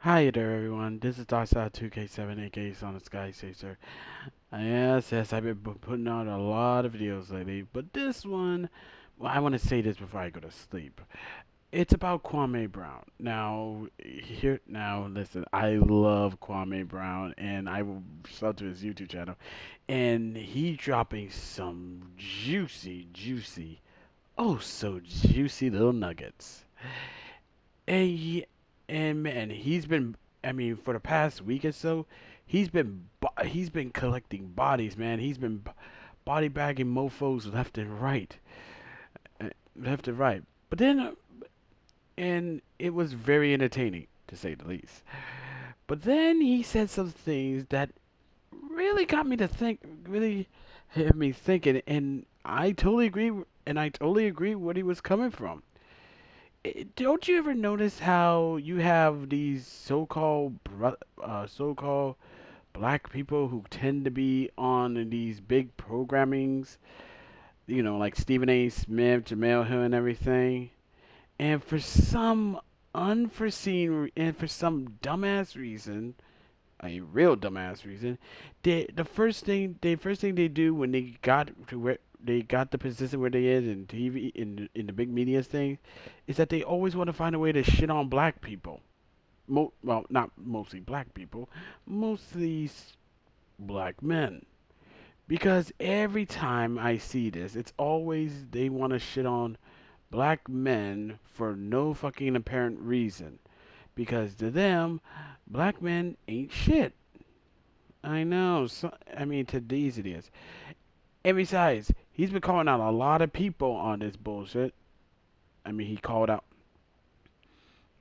Hi there, everyone. This is Darkside2K7, aka Sonic Sky Chaser. Yes, I've been putting out a lot of videos lately, but this one, well, I want to say this before I go to sleep. It's about Kwame Brown. Listen, I love Kwame Brown, and I will sub to his YouTube channel, and he dropping some juicy, oh so juicy little nuggets. And and man, he's been. I mean, for the past week or so, he's been collecting bodies, man. He's been body bagging mofo's left and right, uh, left and right. But then, and it was very entertaining to say the least. But then he said some things that really got me to think, really had me thinking, and I totally agree. And I totally agree what he was coming from. Don't you ever notice how you have these so-called black people who tend to be on these big programmings, like Stephen A. Smith, Jamel Hill, and everything, and for some dumbass reason, a real dumbass reason, the first thing they do when they got to where they got the position where they is in TV in the big media thing, is that they always want to find a way to shit on black people. Well, not mostly black people, mostly black men. Because every time I see this, it's always they want to shit on black men for no fucking apparent reason. Because to them, black men ain't shit. I know. I mean, to these idiots. And besides, he's been calling out a lot of people on this bullshit. I mean, he called out.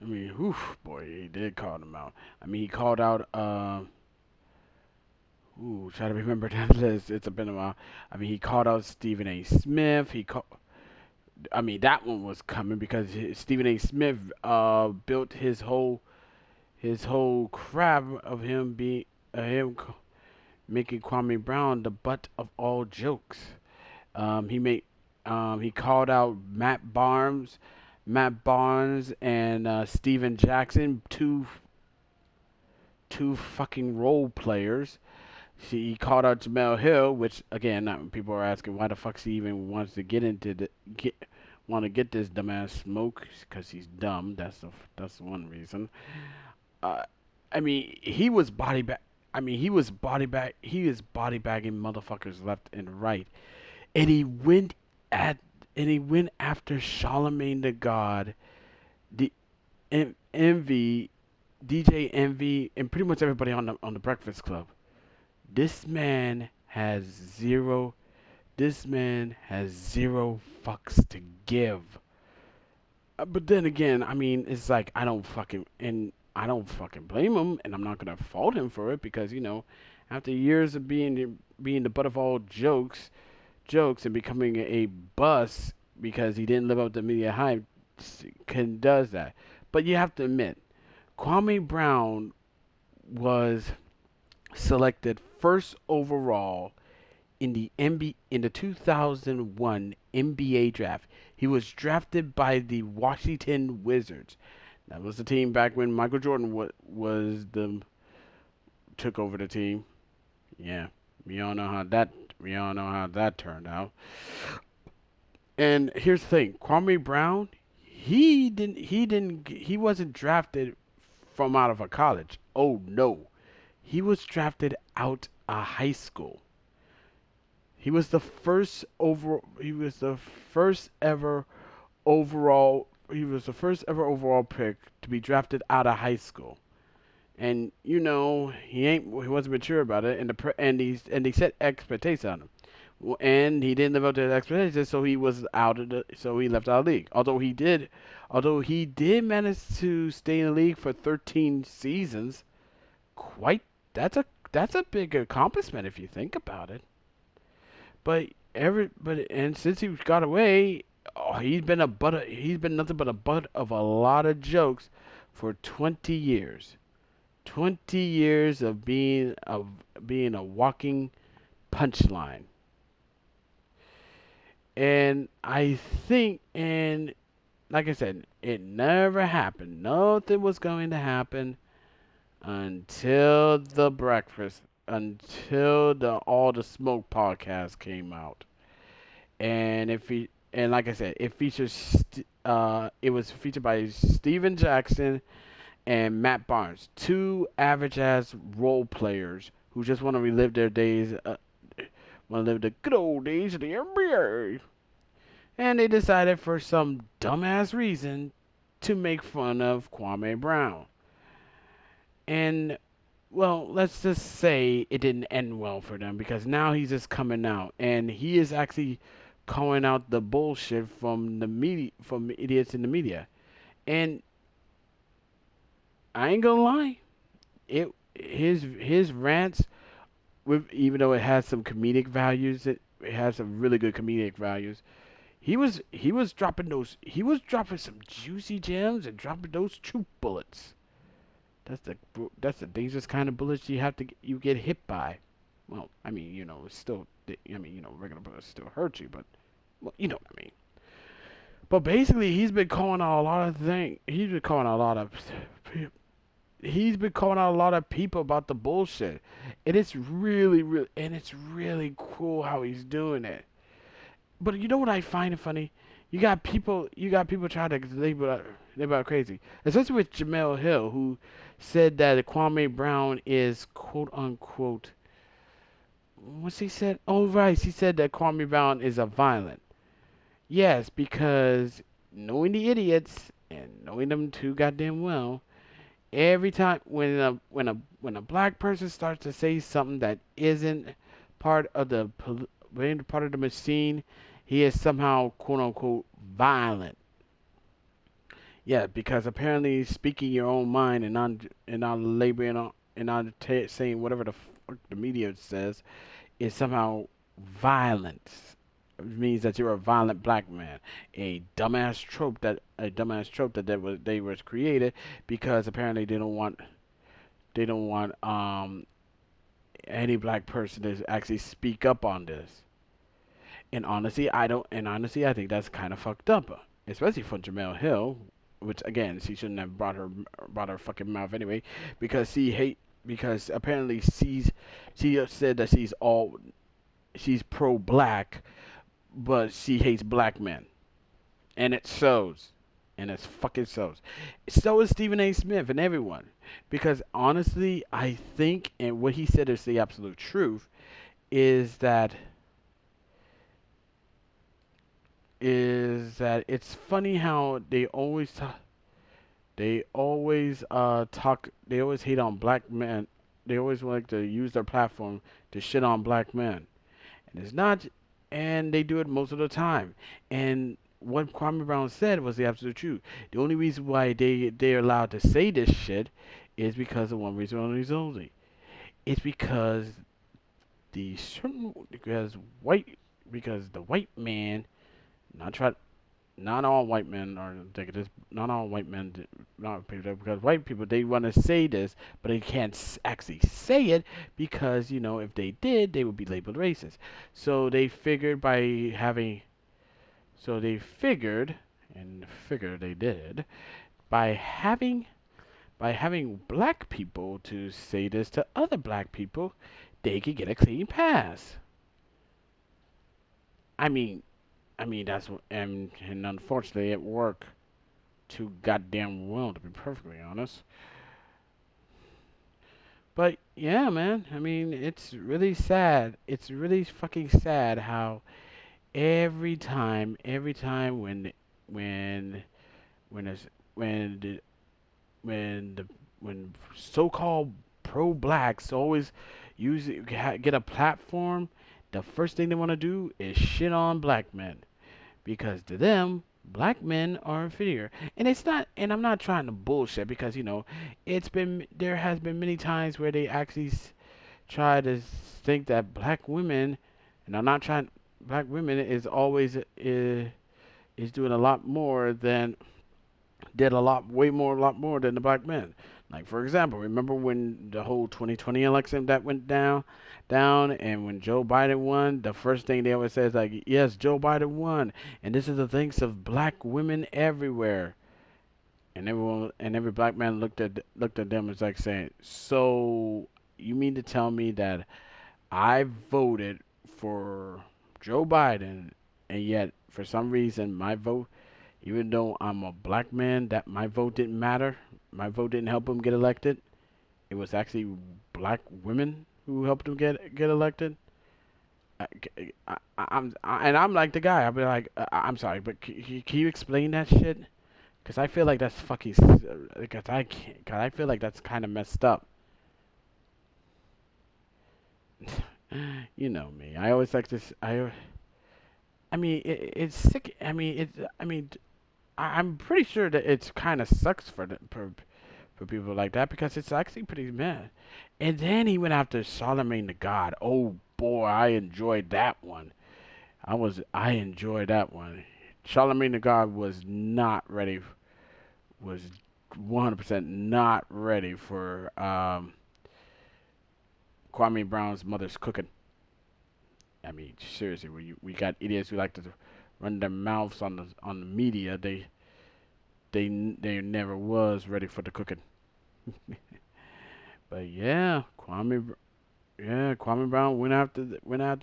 I mean, whew, boy, he did call them out. I mean, he called out. Try to remember that list. It's been a while. I mean, he called out Stephen A. Smith. I mean, that one was coming because Stephen A. Smith built his whole crap of him being making Kwame Brown the butt of all jokes. He made he called out Matt Barnes, and Steven Jackson, two fucking role players. He called out Jamel Hill, which again, people are asking why the fuck he even wants to want to get this dumbass smoke because he's dumb. That's one reason. Uh, I mean, he was body bag. I mean, he was body bag. He is body bagging motherfuckers left and right, and at he went after Charlamagne Tha God, the Envy, DJ Envy, and pretty much everybody on the Breakfast Club. This man has zero. This man has zero fucks to give. But then again, I mean, it's like I don't fucking blame him, and I'm not gonna fault him for it because after years of being the butt of all jokes and becoming a bust because he didn't live up to media hype, does that. But you have to admit, Kwame Brown was selected first overall in the in the 2001 NBA draft. He was drafted by the Washington Wizards. That was the team back when Michael Jordan was the took over the team. Yeah, we all know how that turned out. And here's the thing, Kwame Brown, he wasn't drafted from out of a college. Oh no. He was drafted out of high school. He was the first ever overall pick to be drafted out of high school. And he wasn't mature about it, and he set expectations on him, and he didn't live up to his expectations, so he left out of the league. Although he did manage to stay in the league for 13 seasons, quite that's a big accomplishment if you think about it. And since he got away, he's been nothing but a butt of a lot of jokes for 20 years. 20 years of being a walking punchline. And I think, and like I said, it never happened. Nothing was going to happen. until the breakfast, until the All the Smoke podcast came out, and and like I said, it was featured by Steven Jackson and Matt Barnes, two average ass role players who just want to relive their days, want to live the good old days of the NBA. And they decided for some dumbass reason to make fun of Kwame Brown. And well, let's just say it didn't end well for them because now he's just coming out and he is actually calling out the bullshit from the media, from idiots in the media. And I ain't gonna lie, his rants, with even though it has some comedic values, it has some really good comedic values. He was dropping some juicy gems and dropping those truth bullets. That's the dangerous kind of bullets you get hit by. Well, I mean, it's still, I mean, regular bullets still hurt you, but well, you know what I mean. But basically, he's been calling out a lot of things. He's been calling out a lot of people about the bullshit, and it's really cool how he's doing it. But you know what I find it funny? You got people trying to label it crazy, especially with Jamel Hill, who said that Kwame Brown is quote unquote. What's he said? Oh right, he said that Kwame Brown is a violent. Yes, because knowing the idiots and knowing them too goddamn well, every time when a black person starts to say something that isn't part of part of the machine, he is somehow quote unquote violent. Yeah, because apparently speaking your own mind and not laboring on and not saying whatever the fuck the media says is somehow violence. It means that you're a violent black man. A dumbass trope that they was created because apparently they don't want any black person to actually speak up on this. And honestly, I don't. And honestly, I think that's kind of fucked up, especially for Jamel Hill, which again, she shouldn't have brought her fucking mouth anyway, because because apparently she said that she's pro black, but she hates black men, and it shows. And it fucking shows. So is Stephen A. Smith and everyone. Because honestly, I think, and what he said is the absolute truth, is that it's funny how they always hate on black men. They always like to use their platform to shit on black men. And it's not and they do it most of the time. And what Kwame Brown said was the absolute truth. The only reason why they're allowed to say this shit is because of one reason only. It's because white because the white man not try not all white men are like this. Not all white men, not people, because white people they want to say this, but they can't actually say it because if they did, they would be labeled racist. So they figured by having, so they figured, and figured they did by having black people to say this to other black people, they could get a clean pass. I mean, and unfortunately it worked too goddamn well to be perfectly honest. But yeah, man. I mean, it's really sad. It's really fucking sad how every time when when it's, when the when so-called pro-blacks always get a platform, the first thing they want to do is shit on black men because to them black men are inferior. And it's not, and I'm not trying to bullshit because there has been many times where they actually try to think that black women, and I'm not trying, black women is doing a lot more than did a lot more than the black men. Like for example, remember when the whole 2020 election that went down, and when Joe Biden won, the first thing they always say is like, "Yes, Joe Biden won, and this is the thanks of black women everywhere." And everyone and every black man looked at them as like saying, "So you mean to tell me that I voted for Joe Biden, and yet for some reason my vote, even though I'm a black man, that my vote didn't matter. My vote didn't help him get elected. It was actually black women who helped him get elected." And I'm like the guy. I'll be like, I'm sorry, but can you explain that shit? Because I feel like that's fucking. Because I can't. Cause I feel like that's kind of messed up. You know me. I always like this. I mean, it's sick. I mean, it's. I mean, I'm pretty sure that it's kind of sucks for people like that because it's actually pretty mad. And then he went after Charlamagne the God. Oh boy, I enjoyed that one. I enjoyed that one. Charlamagne the God was not ready. Was 100% not ready for Kwame Brown's mother's cooking. I mean, seriously, we got idiots who like to run their mouths on the media. They never was ready for the cooking. But yeah, Kwame Brown went after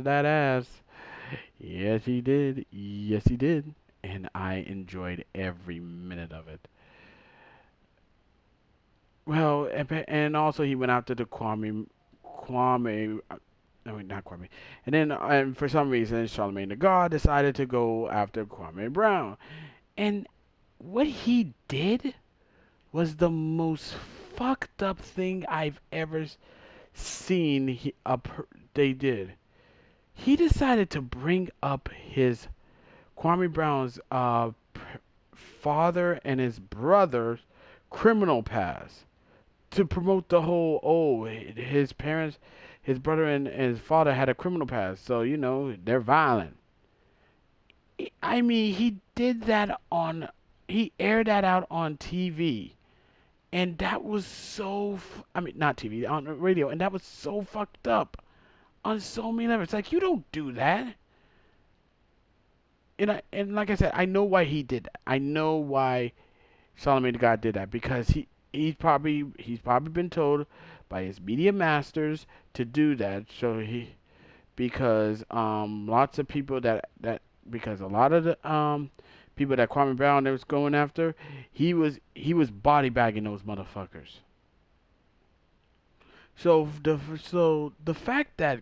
that ass. Yes, he did. Yes, he did. And I enjoyed every minute of it. Well, and also he went after the Kwame. I mean, not Kwame. And then, and for some reason, Charlamagne the God decided to go after Kwame Brown. And what he did was the most fucked up thing I've ever seen. They did. He decided to bring up his Kwame Brown's father and his brother's criminal past to promote the whole, oh, his parents, his brother and his father had a criminal past, so they're violent. I mean, he aired that out on TV, and that was I mean, not TV, on the radio, and that was so fucked up on so many levels. It's like, you don't do that. And like I said, I know why he did that. I know why Charlamagne God did that because he's probably been told by his media masters to do that. So because lots of people because a lot of the people that Kwame Brown was going after, he was body bagging those motherfuckers. So the fact that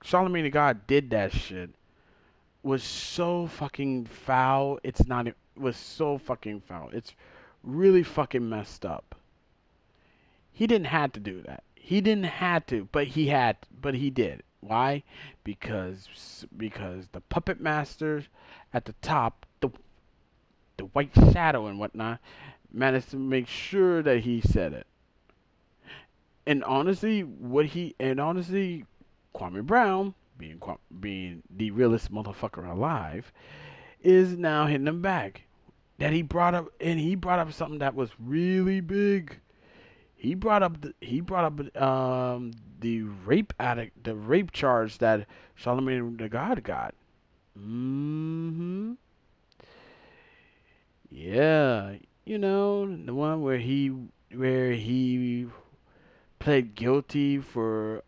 Charlamagne the God did that shit was so fucking foul. It's not. It was so fucking foul. It's really fucking messed up. He didn't have to do that. He didn't have to, but he did. Why? Because the puppet masters at the top, the white shadow and whatnot, managed to make sure that he said it. And honestly, Kwame Brown, being the realest motherfucker alive, is now hitting him back. That he brought up something that was really big. He brought up the rape charge that Charlemagne the God got. Hmm. Yeah, the one where he pled guilty for,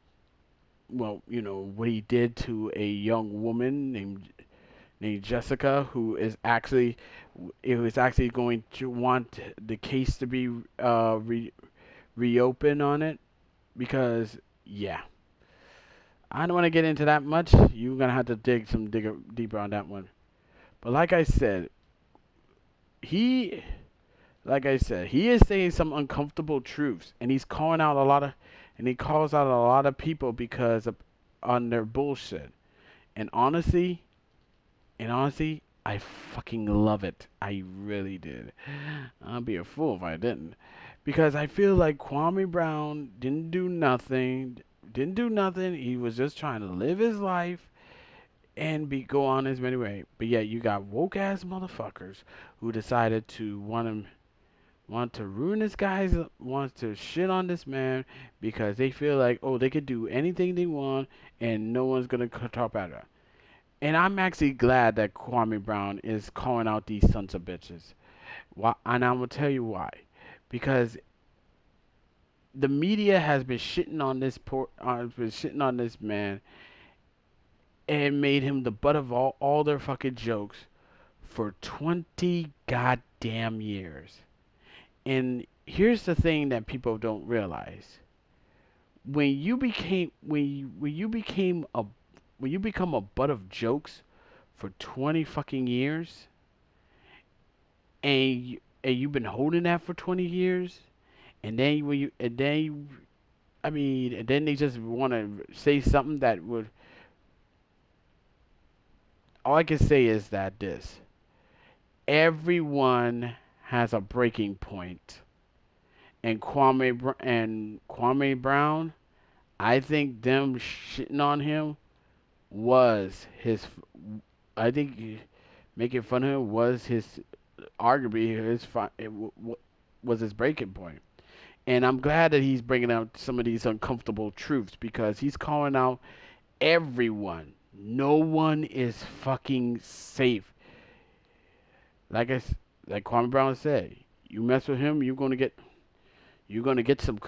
well, what he did to a young woman named Jessica, it was actually going to want the case to be reopened on it because, yeah, I don't want to get into that much. You're gonna have to dig deeper on that one. But he, like I said, he is saying some uncomfortable truths, and he calls out a lot of people because of on their bullshit. And honestly, I fucking love it. I really did. I'd be a fool if I didn't. Because I feel like Kwame Brown didn't do nothing. Didn't do nothing. He was just trying to live his life and go on his merry way. But yet you got woke ass motherfuckers who decided to want to ruin this guy's wants to shit on this man because they feel like, oh, they could do anything they want and no one's gonna talk at it. And I'm actually glad that Kwame Brown is calling out these sons of bitches. Why? And I'm gonna tell you why. Because the media has been shitting on been shitting on this man and made him the butt of all their fucking jokes for 20 goddamn years. And here's the thing that people don't realize: when you become a butt of jokes for 20 fucking years, and you've been holding that for 20 years, and then when you and then you, I mean, and then they just want to say something that would. All I can say is that this: everyone has a breaking point, and Kwame Brown, I think them shitting on him was his. I think making fun of him was his, arguably was his breaking point. And I'm glad that he's bringing out some of these uncomfortable truths because he's calling out everyone. No one is fucking safe. Like like Kwame Brown said, you mess with him, you're gonna get some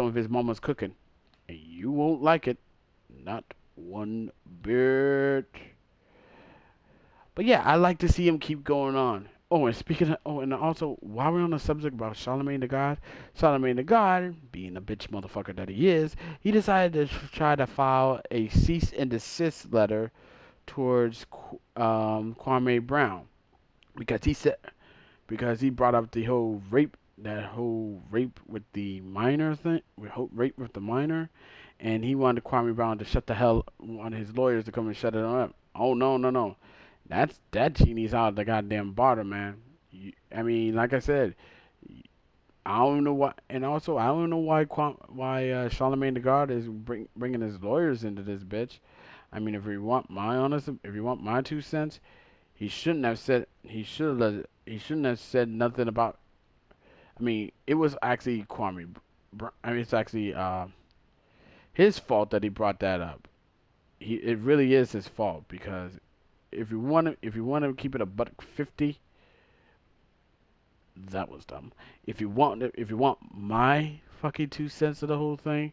of his mama's cooking, and you won't like it, not one bit. But yeah, I like to see him keep going on. Oh, and and also while we're on the subject about Charlamagne the God, Charlamagne the God, being a bitch motherfucker that he is, he decided to try to file a cease and desist letter towards Kwame Brown because he brought up the whole rape with the minor thing, rape with the minor, and he wanted Kwame Brown to shut the hell, wanted his lawyers to come and shut it up. Oh no, no, no, that genie's out of the goddamn bottle, man. I mean, like I said, I don't know why, and also I don't know why Charlamagne the God is bringing his lawyers into this bitch. I mean, if you want my 2 cents, he shouldn't have said nothing about. I mean, it was actually I mean, it's actually his fault that he brought that up. It really is his fault because if you want to keep it a buck 50, that was dumb. If you want my fucking 2 cents of the whole thing,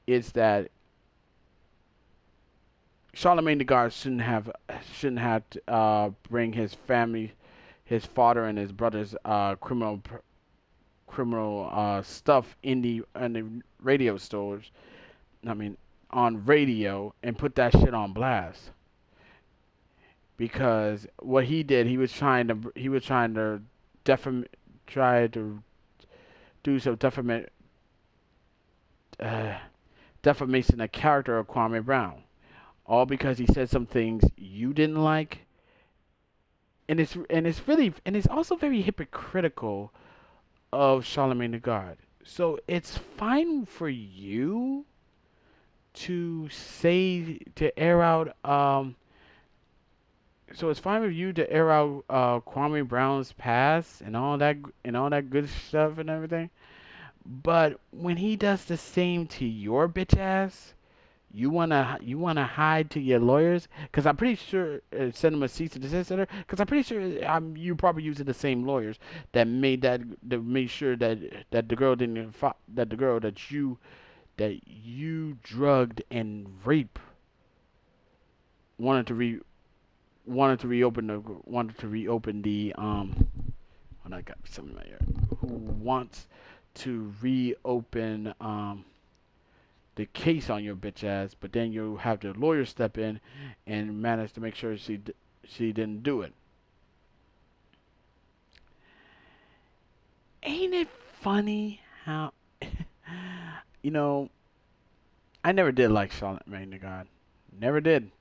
it's that Charlemagne the God shouldn't have to, bring his family, his father and his brother's criminal stuff in the radio stores. I mean, on radio and put that shit on blast because what he did, he was trying to defam try to do some uh, defamation of character of Kwame Brown, all because he said some things you didn't like, and it's also very hypocritical of Charlemagne the God. So it's fine for you to say to air out so it's fine with you to air out Kwame Brown's past and all that good stuff and everything. But when he does the same to your bitch ass, you wanna hide to your lawyers? Cause I'm pretty sure send them a cease and desist letter. Cause I'm pretty sure you probably using the same lawyers that made sure that the girl didn't that the girl that you drugged and raped wanted to re wanted to reopen the when I got something right here who wants to reopen the case on your bitch ass, but then you have the lawyer step in and manage to make sure she didn't do it. Ain't it funny how you know I never did like Charlamagne Tha God, never did.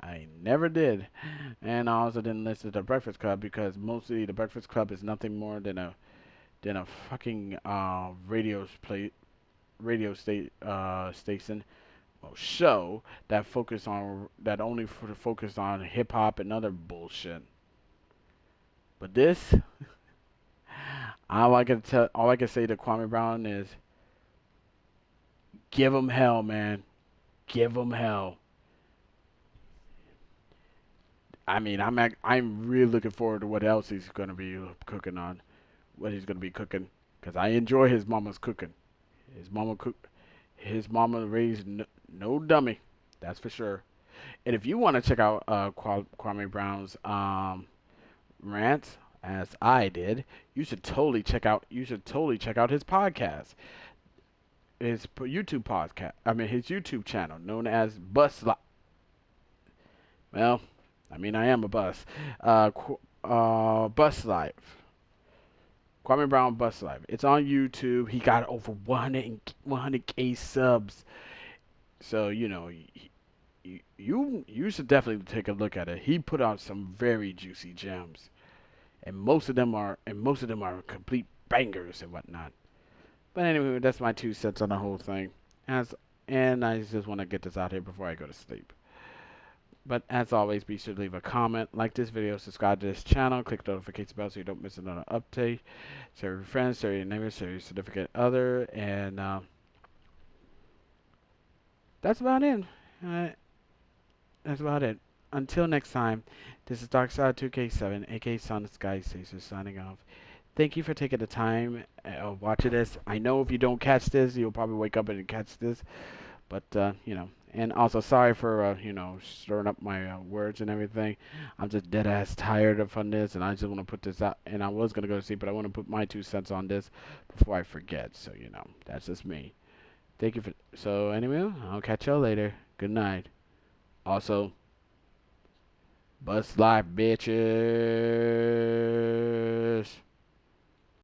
I never did, and I also didn't listen to the Breakfast Club because mostly the Breakfast Club is nothing more than a fucking station, well, show that only focus on hip hop and other bullshit. But this, all I can say to Kwame Brown is, give him hell, man, give him hell. I'm really looking forward to what else he's gonna be cooking on. What he's gonna be cooking, cause I enjoy his mama's cooking. His mama cook. His mama raised no dummy. That's for sure. And if you want to check out Kwame Brown's rants, as I did, you should totally check out his podcast. His YouTube podcast. I mean his YouTube channel known as Well, I am a bus. Bus Life. Kwame Brown Bus Life. It's on YouTube. He got over 100K subs. So you should definitely take a look at it. He put out some very juicy gems, and most of them are complete bangers and whatnot. But anyway, that's my 2 cents on the whole thing. As and I just want to get this out here before I go to sleep. But as always, be sure to leave a comment, like this video, subscribe to this channel, click the notification bell so you don't miss another update. Share with your friends, share your neighbors, share your significant other, and that's about it. Uh, that's about it. Until next time, this is Darkside2K7, aka Son of Sky Stacer, signing off. Thank you for taking the time watching this. I know if you don't catch this, you'll probably wake up and catch this. But, and also sorry for, stirring up my words and everything. I'm just dead ass tired of on this, and I just want to put this out. And I was going to go to sleep, but I want to put my 2 cents on this before I forget. So, that's just me. Thank you for. So, anyway, I'll catch y'all later. Good night. Also, bust life, bitches.